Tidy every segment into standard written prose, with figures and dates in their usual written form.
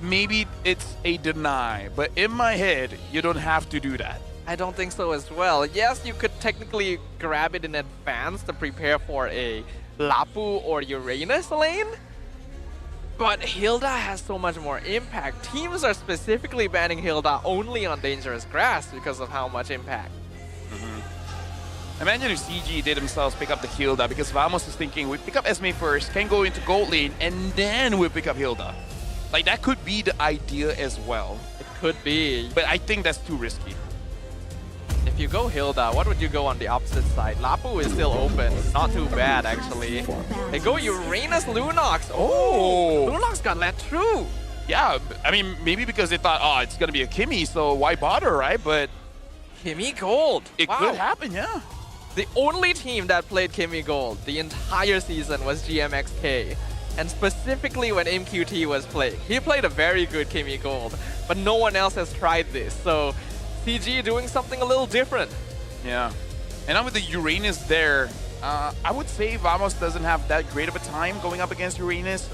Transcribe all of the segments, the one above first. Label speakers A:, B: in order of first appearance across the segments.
A: Maybe it's a deny, but in my head, you don't have to do that.
B: I don't think so as well. Yes, you could technically grab it in advance to prepare for a Lapu or Uranus lane, but Hilda has so much more impact. Teams are specifically banning Hilda only on dangerous grass because of how much impact.
A: Imagine if CG did themselves pick up the Hilda, because Vamos is thinking, we pick up Esme first, can go into gold lane, and then we pick up Hilda. Like, that could be the idea as well.
B: It could be.
A: But I think that's too risky.
B: If you go Hilda, what would you go on the opposite side? Lapu is still open. Not too bad, actually. They go Uranus Lunox. Oh! Lunox got let through.
A: Yeah, I mean, maybe because they thought, oh, it's going to be a Kimmy, so why bother, right? But
B: Kimmy Gold.
A: It could happen, yeah.
B: The only team that played Kimmy Gold the entire season was GMXK. And specifically when MQT was playing. He played a very good Kimmy Gold, but no one else has tried this. So CG doing something a little different.
A: Yeah. And now with the Uranus there, I would say Vamos doesn't have that great of a time going up against Uranus.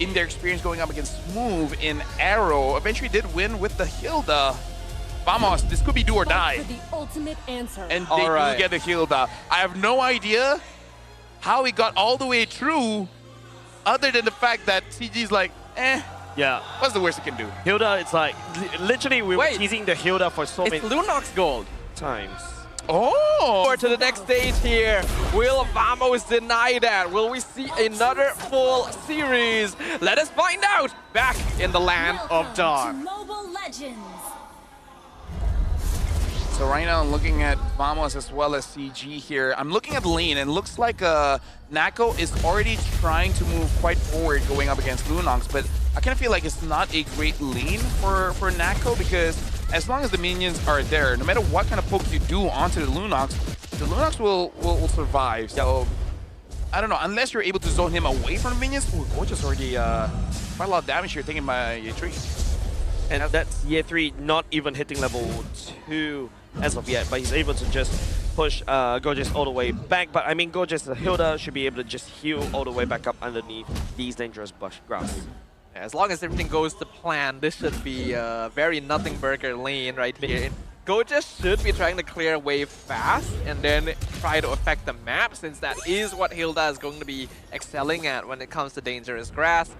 A: In their experience going up against Smooth in Arrow, eventually did win with the Hilda. Vamos, this could be do or die.
C: For the ultimate answer.
A: And they do get the Hilda. I have no idea how he got all the way through, other than the fact that CG's like,
D: yeah.
A: What's the worst it can do?
D: Hilda, it's like, literally we were teasing the Hilda for so many
B: Lunox Gold
D: times.
A: Oh!
B: Forward to the next stage here. Will Vamos deny that? Will we see another full series? Let us find out back in the land of Dawn.
C: Mobile Legends.
A: So right now I'm looking at Vamos as well as CG here. I'm looking at lane, and it looks like Nako is already trying to move quite forward going up against Lunox, but I kind of feel like it's not a great lane for Nako, because as long as the minions are there, no matter what kind of poke you do onto the Lunox will survive. So I don't know, unless you're able to zone him away from the minions. Ooh, Gorgeous already quite a lot of damage here taken by Year 3.
D: And that's Year 3 not even hitting level 2 as of yet, but he's able to just push Gorgeous all the way back. But I mean, Gorgeous, Hilda should be able to just heal all the way back up underneath these dangerous bush grass.
B: As long as everything goes to plan, this should be a very nothing burger lane right here. Gorgeous should be trying to clear a wave fast and then try to affect the map, since that is what Hilda is going to be excelling at when it comes to dangerous grass.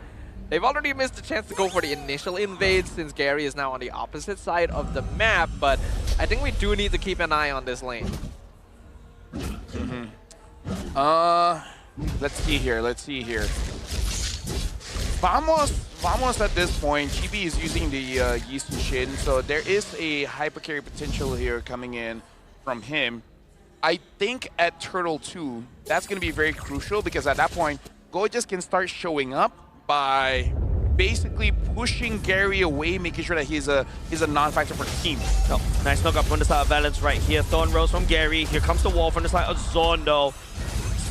B: They've already missed a chance to go for the initial invade, since Gary is now on the opposite side of the map, but I think we do need to keep an eye on this lane.
A: Let's see here. Vamos at this point, GB is using the Yisu Shin, so there is a hyper carry potential here coming in from him. I think at Turtle 2, that's going to be very crucial, because at that point, Gorgeous can start showing up by basically pushing Gary away, making sure that he's a non-factor for the team.
D: Oh, nice knock up from the side of Valence right here. Thorn Rose from Gary. Here comes the wall from the side of Zondo.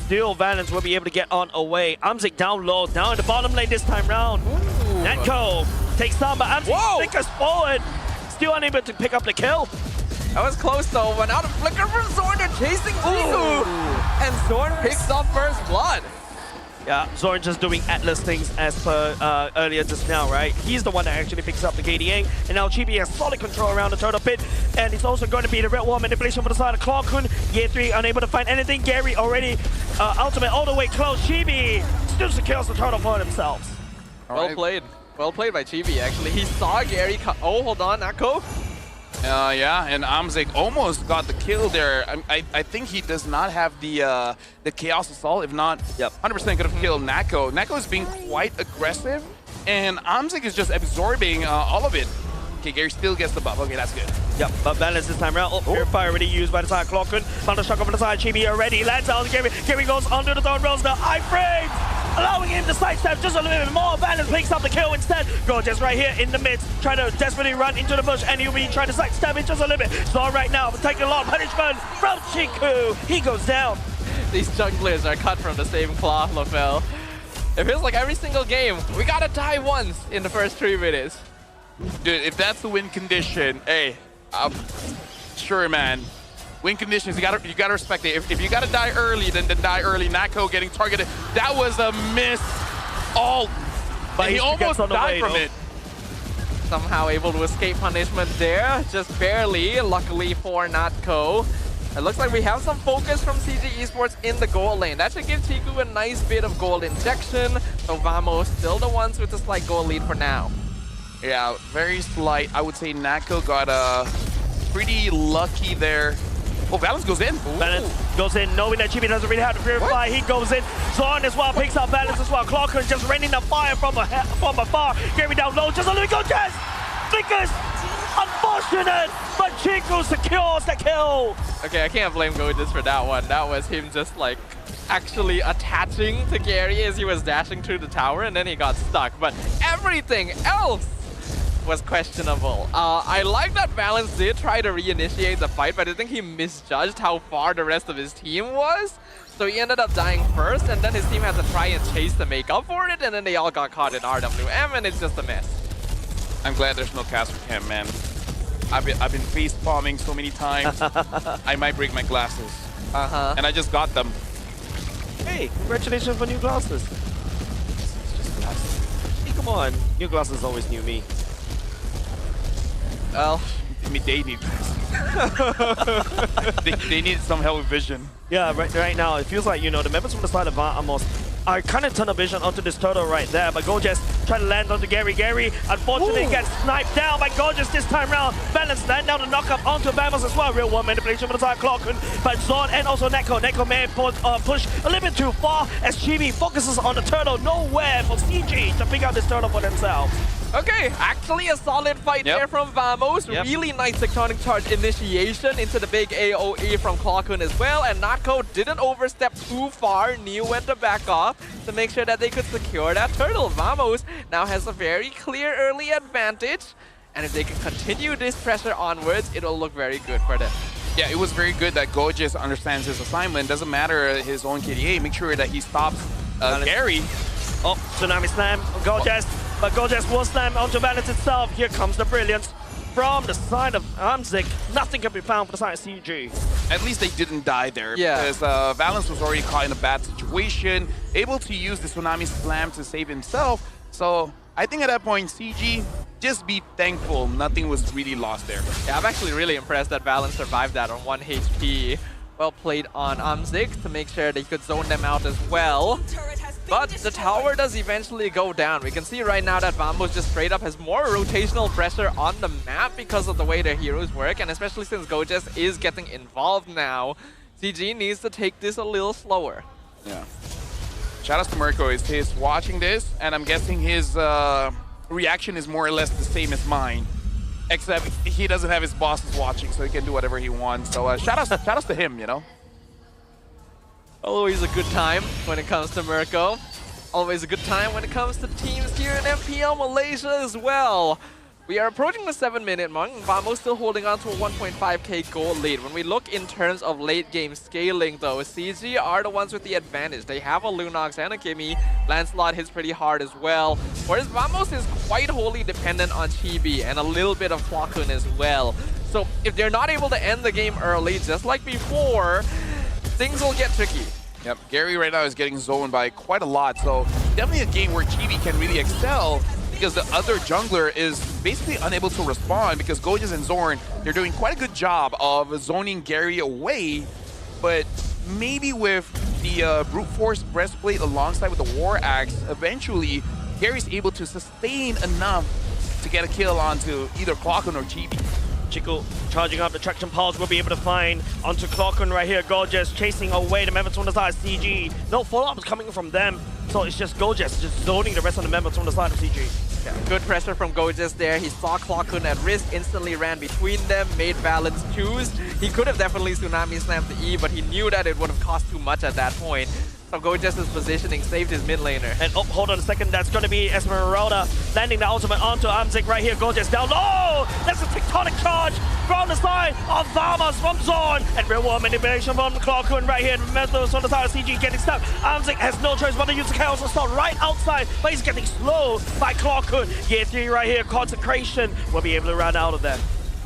D: Still, Valence will be able to get on away. Amzik down low, down in the bottom lane this time round. Netco takes down, but Amzik flickers forward. Still unable to pick up the kill.
B: That was close though, but now the flicker from Zorn, they're chasing Ziku. And Zorn picks up first blood.
D: Yeah, Zorn just doing Atlas things as per earlier just now, right? He's the one that actually picks up the KDA, and now Chibi has solid control around the turtle pit, and it's also going to be the red wall manipulation for the side of Clarkun. Year 3 unable to find anything. Gary already ultimate all the way close. Chibi still secures the turtle for themselves.
B: Well played. Well played by Chibi, actually. He saw Gary oh, hold on, Nako.
A: Yeah, and Amzik almost got the kill there. I think he does not have the Chaos Assault. If not, 100% could have killed Nako. Nako is being quite aggressive, and Amzik is just absorbing all of it. Okay, Gary still gets the buff. Okay, that's good.
D: Yep, but Valence this time around. Oh, Purifier already used by the side. Clarkun. Thunder shock over the side. Chibi already lands out. Gary goes under the Thorn Rose. The iframes, allowing him to sidestep just a little bit more. Valence picks up the kill instead. Gorgeous right here in the midst, trying to desperately run into the bush, and he'll be trying to sidestep it just a little bit. Zor right now taking a lot of punishment from Chiku. He goes down.
B: These junglers are cut from the same cloth, LaFell. It feels like every single game, we gotta die once in the first 3 minutes.
A: Dude, if that's the win condition, hey, sure, man. Win conditions, you gotta respect it. If you gotta die early, then die early. Nako getting targeted. That was a miss. All And he almost
D: gets on the
A: died
D: way,
A: from
D: though.
A: it.
B: Somehow able to escape punishment there, just barely, luckily for Natco. It looks like we have some focus from CG Esports in the gold lane. That should give Tiku a nice bit of gold injection. So Vamos still the ones with a slight gold lead for now.
A: Yeah, very slight. I would say Nako got pretty lucky there. Oh, Balance goes in.
D: Balance goes in, knowing that Chibi doesn't really have to purify. He goes in. Zorn as well picks up Balance as well. Clocker just raining the fire from afar. Gary down low, just a little go, Jess! Flickers! Unfortunate, but Chico secures the kill.
B: Okay, I can't blame Gojas for that one. That was him just like actually attaching to Gary as he was dashing through the tower, and then he got stuck. But everything else was questionable. I like that Balance did try to reinitiate the fight, but I think he misjudged how far the rest of his team was. So he ended up dying first, and then his team had to try and chase to make up for it, and then they all got caught in RWM, and it's just a mess.
A: I'm glad there's no cast for him, man. I've been face palming so many times. I might break my glasses. And I just got them.
D: Hey, congratulations for new glasses.
A: It's just glasses.
D: Hey, come on. New glasses always new me.
B: Well,
A: I mean, they need they need some help with vision.
D: Yeah, right now, it feels like, you know, the members from the side of Vamos are kind of turn a vision onto this turtle right there, but Gorgeous trying to land onto Gary. Gary, unfortunately, gets sniped down by Gorgeous this time round. Balance land down the knockup onto Vamos as well. Real one manipulation from the side Clockun, but Zorn and also Neko. Neko may push a little bit too far as Chibi focuses on the turtle. Nowhere for CG to pick out this turtle for themselves.
B: okay, actually a solid fight there from Vamos. Really nice tectonic charge initiation into the big AoE from Clockun as well. And Natco didn't overstep too far. Neil went to back off to make sure that they could secure that turtle. Vamos now has a very clear early advantage. And if they can continue this pressure onwards, it'll look very good for them.
A: Yeah, it was very good that Gorgeous understands his assignment. Doesn't matter his own KDA. Make sure that he stops Gary.
D: Oh, Tsunami Slam on Gorgeous, but Gorgeous will slam onto Balance itself. Here comes the brilliance from the side of Amzik. Nothing can be found for the side of CG.
A: At least they didn't die there,
B: Yeah.
A: because Valence was already caught in a bad situation, able to use the Tsunami Slam to save himself. So I think at that point, CG, just be thankful nothing was really lost there.
B: Yeah, I'm actually really impressed that Balance survived that on 1 HP. Well played on Amzik to make sure they could zone them out as well. But the tower does eventually go down. We can see right now that Vamos just straight up has more rotational pressure on the map because of the way their heroes work, and especially since Gojas is getting involved now, CG needs to take this a little slower.
A: Yeah. Shout out to Mirko. He's watching this, and I'm guessing his reaction is more or less the same as mine. Except he doesn't have his bosses watching, so he can do whatever he wants. So shout outs to him, you know?
B: Always a good time when it comes to Mirko. Always a good time when it comes to teams here in MPL Malaysia as well. We are approaching the 7-minute mark, and Vamos still holding on to a 1.5k gold lead. When we look in terms of late game scaling though, CG are the ones with the advantage. They have a Lunox and a Kimmy. Lancelot hits pretty hard as well. Whereas Vamos is quite wholly dependent on Chibi and a little bit of Clockun as well. So if they're not able to end the game early, just like before, things will get tricky.
A: Yep, Gary right now is getting zoned by quite a lot, so definitely a game where Chibi can really excel because the other jungler is basically unable to respond because Gojas and Zorn, they're doing quite a good job of zoning Gary away, but maybe with the Brute Force Breastplate alongside with the War Axe, eventually Gary's able to sustain enough to get a kill onto either Clockun or Chibi.
D: Chico charging up the traction pulse will be able to find onto Clockun right here. Gorgeous chasing away the members from the side of CG. No follow-ups coming from them. So it's just Gorgeous just zoning the rest of the members from the side of CG.
B: Yeah, good pressure from Gojas there. He saw Clockun at risk, instantly ran between them, made Balance choose. He could have definitely Tsunami slammed the E, but he knew that it would have cost too much at that point. So Gojas' positioning saved his mid laner.
D: And oh, hold on a second, that's going to be Esmeralda landing the ultimate onto Amzik right here. Gorgeous down low! That's a tectonic charge from the side of Vamos from Zorn. And real world manipulation from Clockun right here. Members on the side of CG getting stuck. Amzik has no choice but to use the chaos assault right outside, but he's getting slowed by Clockun. Gear 3 right here, Consecration will be able to run out of that.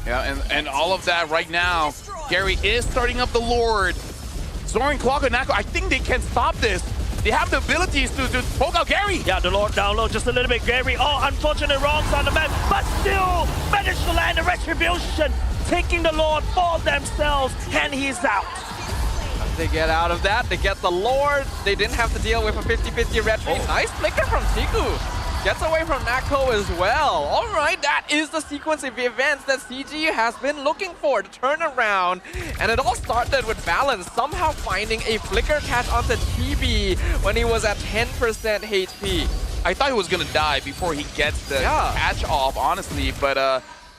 A: Yeah, and all of that right now, Gary is starting up the Lord. Zorn, Clockun, Nako, I think they can stop this. They have the abilities to poke out Gary.
D: Yeah, the Lord down low just a little bit. Gary, oh, unfortunate wrongs on the map, but still managed to land a retribution, taking the Lord for themselves, and he's out.
B: They get out of that, they get the Lord. They didn't have to deal with a 50-50 retreat. Nice flicker from Chiku. Gets away from Nako as well. All right, that is the sequence of events that CG has been looking for to turn around. And it all started with Balance somehow finding a flicker catch onto Chibi when he was at 10% HP.
A: I thought he was gonna die before he gets the catch off, honestly, but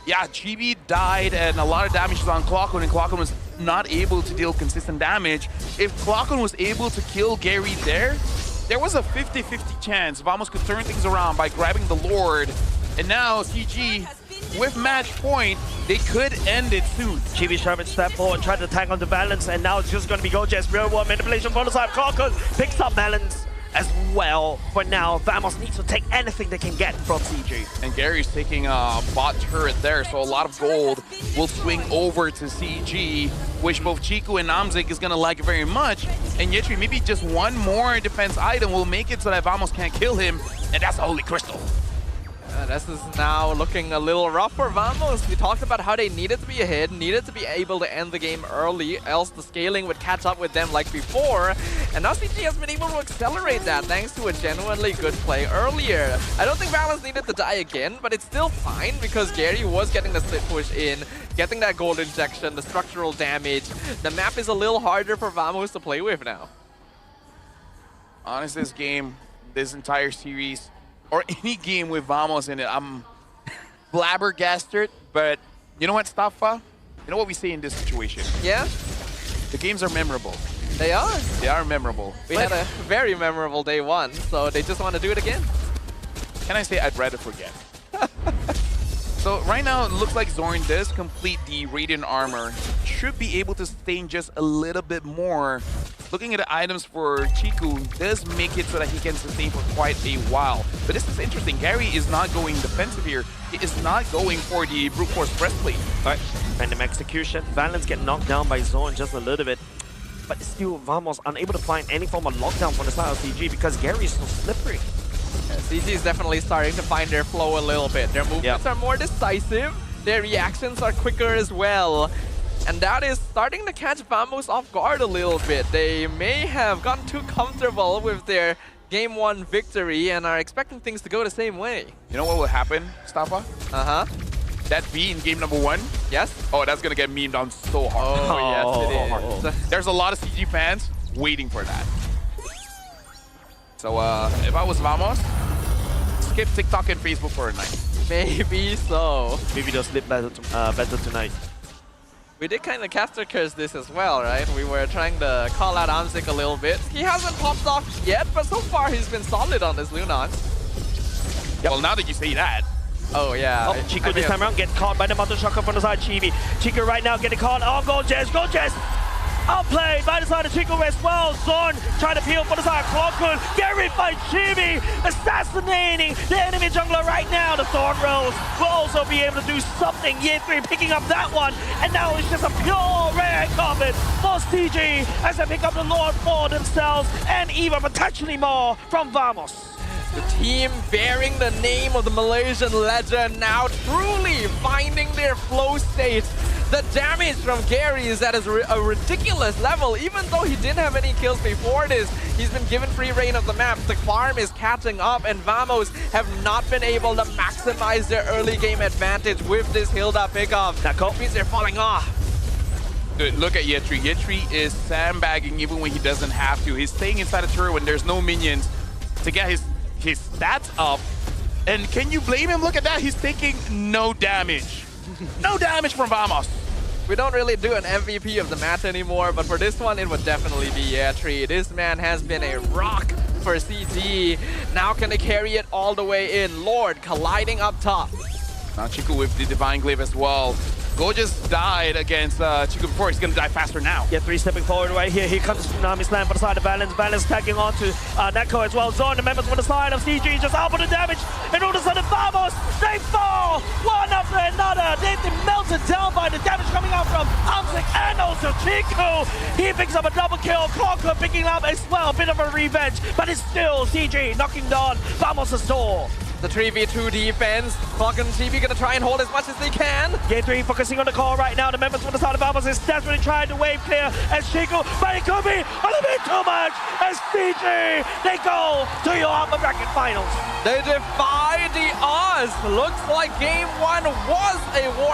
A: yeah, Chibi died and a lot of damage was on Clockwork, and Clockwork was not able to deal consistent damage. If Clockwork was able to kill Gary there was a 50-50 chance Vamos could turn things around by grabbing the Lord. And now CG, with match point, they could end it soon.
D: Chibi Sherman stepped forward, tried to tag on the Balance, and now it's just going to be Gojez. Real world manipulation from the side. Clockwork picks up Balance as well. For now, Vamos needs to take anything they can get from CG.
A: And Gary's taking a bot turret there, so a lot of gold will swing over to CG, which both Chiku and Namzik is gonna like very much. And Yetri, maybe just one more defense item will make it so that Vamos can't kill him, and that's the Holy Crystal.
B: This is now looking a little rough for Vamos. We talked about how they needed to be ahead, needed to be able to end the game early, else the scaling would catch up with them like before. And now CG has been able to accelerate that thanks to a genuinely good play earlier. I don't think Balance needed to die again, but it's still fine because Gary was getting the split push in, getting that gold injection, the structural damage. The map is a little harder for Vamos to play with now.
A: Honestly, this game, this entire series, or any game with Vamos in it, I'm flabbergasted, but you know what, Staffa? You know what we say in this situation?
B: Yeah?
A: The games are memorable.
B: They are.
A: They are memorable.
B: We had a very memorable day one, so they just want to do it again.
A: Can I say I'd rather forget? So right now, it looks like Zorn does complete the Radiant Armor. Should be able to sustain just a little bit more. Looking at the items for Chiku does make it so that he can sustain for quite a while. But this is interesting. Gary is not going defensive here. He is not going for the Brute Force breastplate.
D: All right, random execution. Valence get knocked down by Zorn just a little bit. But still, Vamos unable to find any form of lockdown from the side of CG because Gary is so slippery.
B: Yeah, CG is definitely starting to find their flow a little bit. Their movements are more decisive. Their reactions are quicker as well. And that is starting to catch Vamos off guard a little bit. They may have gotten too comfortable with their Game 1 victory and are expecting things to go the same way.
A: You know what will happen, Staffa?
B: Uh-huh.
A: That B in game number 1?
B: Yes?
A: Oh, that's going to get memed on so hard.
B: Oh, yes, it is.
A: There's a lot of CG fans waiting for that. So, if I was Vamos, skip TikTok and Facebook for a night.
B: Maybe so.
D: Maybe they'll sleep better tonight.
B: We did kind of caster curse this as well, right? We were trying to call out Amzik a little bit. He hasn't popped off yet, but so far he's been solid on this Lunox.
A: Yep. Well, now that you say that.
B: Oh, yeah.
D: Oh, Chico this time around get caught by the Mountain Shocker from the side. Chico right now getting caught. Oh, Gojez! Outplayed by the side of Chico as well. Zorn trying to peel for the side. Clockwork, Gary by Chibi, assassinating the enemy jungler right now. The Thorn Rose will also be able to do something. Ye3 picking up that one, and now it's just a pure rare carpet for CG as they pick up the Lord for themselves, and even potentially more from Vamos.
B: The team bearing the name of the Malaysian legend now truly finding their flow state. The damage from Gary is at a ridiculous level. Even though he didn't have any kills before this, he's been given free reign of the map. The farm is catching up, and Vamos have not been able to maximize their early game advantage with this Hilda pickup. That means they're falling off.
A: Dude, look at Yetri. Yetri is sandbagging even when he doesn't have to. He's staying inside a turret when there's no minions to get his stats up. And can you blame him? Look at that. He's taking no damage. No damage from Vamos.
B: We don't really do an MVP of the match anymore, but for this one, it would definitely be Yetri. This man has been a rock for CG. Now can they carry it all the way in? Lord colliding up top.
A: Now Chico with the Divine Glaive as well. Gojez died against Chico before. He's gonna die faster now.
D: Yeah, 3 stepping forward right here. Here comes Tsunami Slam for the side of Balance. Balance tagging on to Neko as well. Zorn, the members on the side of CG just out for the damage. And all of a sudden, Vamos, they fall one after another. They've been melted down by the damage coming out from Amsik and also Chiku. He picks up a double kill. Clockwork picking up as well. A bit of a revenge, but it's still CG knocking down Vamos' door.
B: The 3v2 defense. Clock and TV gonna try and hold as much as they can.
D: Game 3 focusing on the call right now. The members from the side of Vamos is desperately trying to wave clear as Chiku, but it could be a little bit too much as CG. They go to your upper bracket finals.
B: They defy the odds. Looks like game 1 was a war.